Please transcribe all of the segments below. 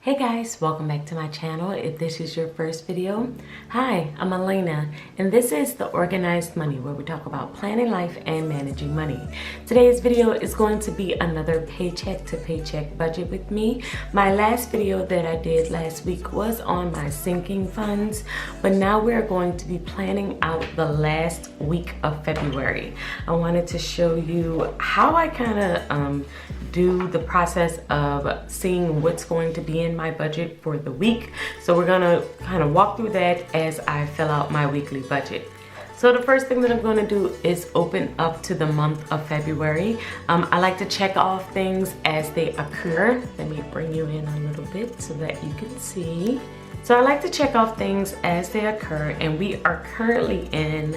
Hey guys, welcome back to my channel. If this is your first video, hi, I'm Alaina, and this is The Organized Money, where we talk about planning life and managing money. Today's video is going to be another paycheck to paycheck budget with me. My last video that I did last week was on my sinking funds, but now we're going to be planning out the last week of February. I wanted to show you how I kind of do the process of seeing what's going to be in my budget for the week. So we're gonna kind of walk through that as I fill out my weekly budget. So the first thing that I'm going to do is open up to the month of February. I like to check off things as they occur. Let me bring you in a little bit so that you can see. So I like to check off things as they occur, and we are currently in,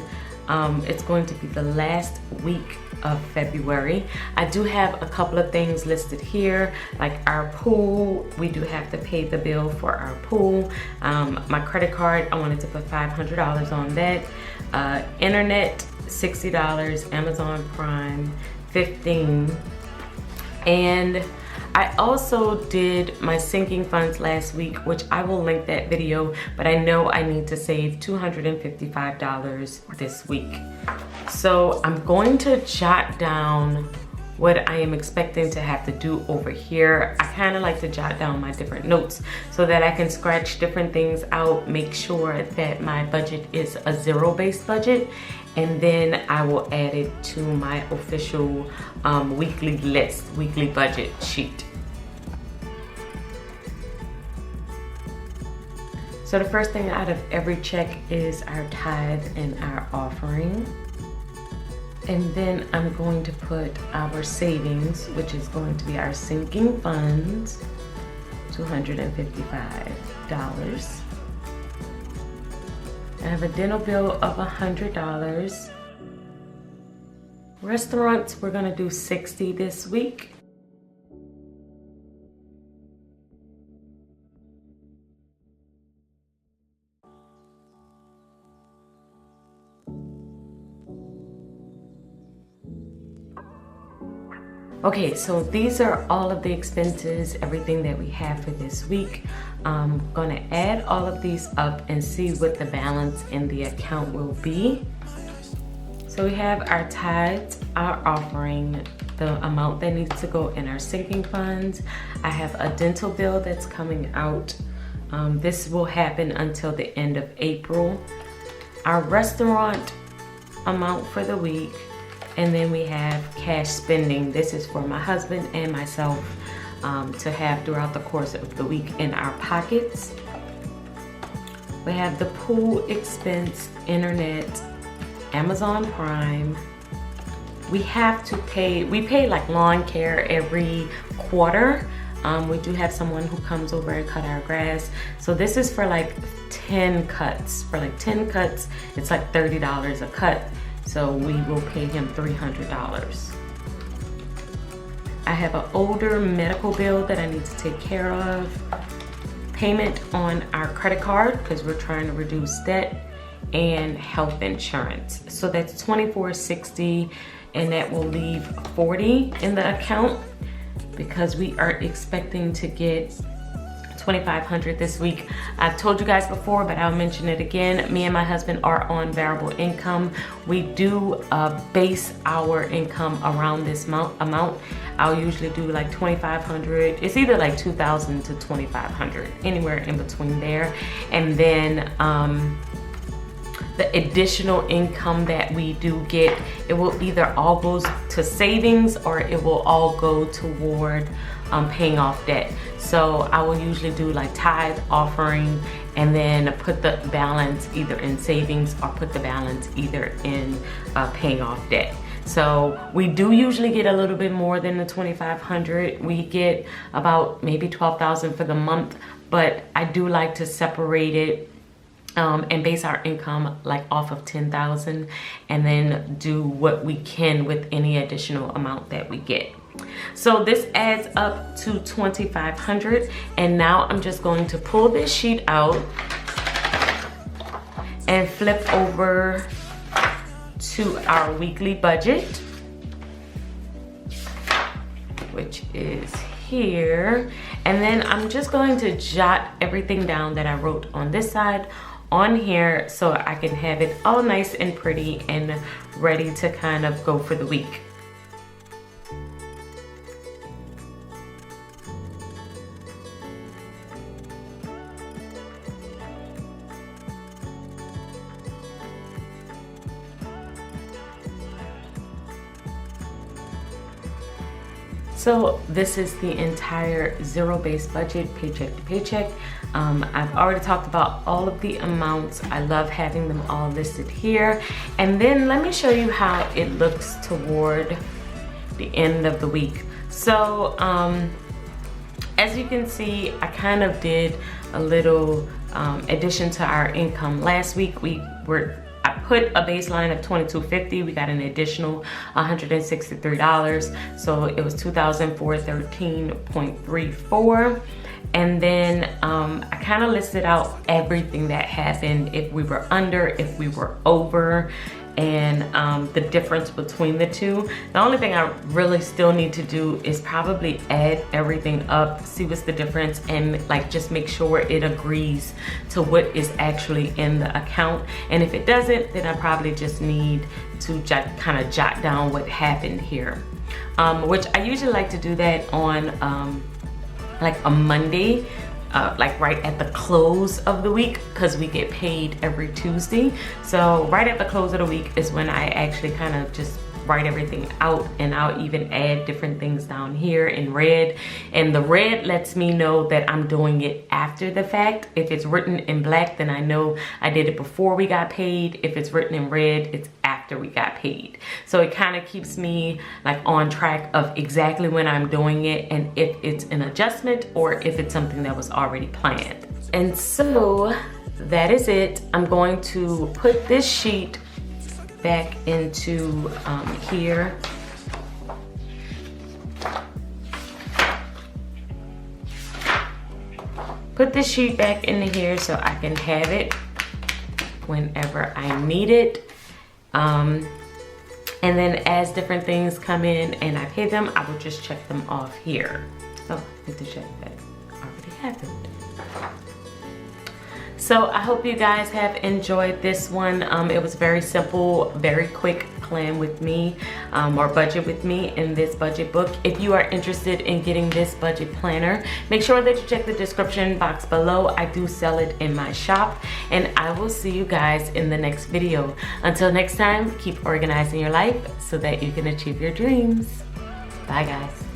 it's going to be the last week of February. I do have a couple of things listed here, like our pool. We do have to pay the bill for our pool. My credit card, I wanted to put $500 on that. Internet, $60. Amazon Prime, $15. And I also did my sinking funds last week, which I will link that video, but I know I need to save $255 this week. So I'm going to jot down what I am expecting to have to do over here. I kind of like to jot down my different notes so that I can scratch different things out, make sure that my budget is a zero-based budget, and then I will add it to my official weekly list, weekly budget sheet. So the first thing out of every check is our tithe and our offering. And then I'm going to put our savings, which is going to be our sinking funds, $255. I have a dental bill of $100. Restaurants, we're gonna do $60 this week. Okay, so these are all of the expenses, everything that we have for this week. I'm gonna add all of these up and see what the balance in the account will be. So we have our tithes, our offering, the amount that needs to go in our sinking funds. I have a dental bill that's coming out. This will happen until the end of April. Our restaurant amount for the week. And then we have cash spending. This is for my husband and myself to have throughout the course of the week in our pockets. We have the pool expense, internet, Amazon Prime. We have to pay, we pay like lawn care every quarter. We do have someone who comes over and cut our grass. So this is for like 10 cuts. For like 10 cuts, it's like $30 a cut. So we will pay him $300. I have an older medical bill that I need to take care of. Payment on our credit card, because we're trying to reduce debt, and health insurance. So that's $24.60, and that will leave $40 in the account because we are expecting to get $2,500 this week. I've told you guys before, but I'll mention it again. Me and my husband are on variable income. We do base our income around this amount. I'll usually do like $2,500. It's either like $2,000 to $2,500, anywhere in between there. And then the additional income that we do get, it will either all goes to savings or it will all go toward paying off debt. So I will usually do like tithe, offering, and then put the balance either in savings or put the balance either in paying off debt. So we do usually get a little bit more than the $2,500. We get about maybe $12,000 for the month, but I do like to separate it and base our income like off of $10,000 and then do what we can with any additional amount that we get. So this adds up to $2,500, and now I'm just going to pull this sheet out and flip over to our weekly budget, which is here, and then I'm just going to jot everything down that I wrote on this side on here so I can have it all nice and pretty and ready to kind of go for the week. So this is the entire zero-based budget, paycheck to paycheck. I've already talked about all of the amounts. I love having them all listed here. And then let me show you how it looks toward the end of the week. So as you can see, I kind of did a little addition to our income. Last week I put a baseline of $22.50. We got an additional $163. So it was $2,413.34. And then I kind of listed out everything that happened, if we were under, if we were over, and the difference between the two. The only thing I really still need to do is probably add everything up, see what's the difference, and like just make sure it agrees to what is actually in the account. And if it doesn't, then I probably just need to kind of jot down what happened here, which I usually like to do that on like a Monday, like right at the close of the week, because we get paid every Tuesday. So right at the close of the week is when I actually kind of just write everything out, and I'll even add different things down here in red. And the red lets me know that I'm doing it after the fact. If it's written in black, then I know I did it before we got paid. If it's written in red, it's after we got paid. So it kind of keeps me like on track of exactly when I'm doing it, and if it's an adjustment or if it's something that was already planned. And so that is it. I'm going to put this sheet back into here. Put this sheet back into here so I can have it whenever I need it. And then as different things come in and I pay them, I will just check them off here. So I need to check that already happened. So I hope you guys have enjoyed this one. It was very simple, very quick plan with me, or budget with me in this budget book. If you are interested in getting this budget planner, make sure that you check the description box below. I do sell it in my shop, and I will see you guys in the next video. Until next time, keep organizing your life so that you can achieve your dreams. Bye guys.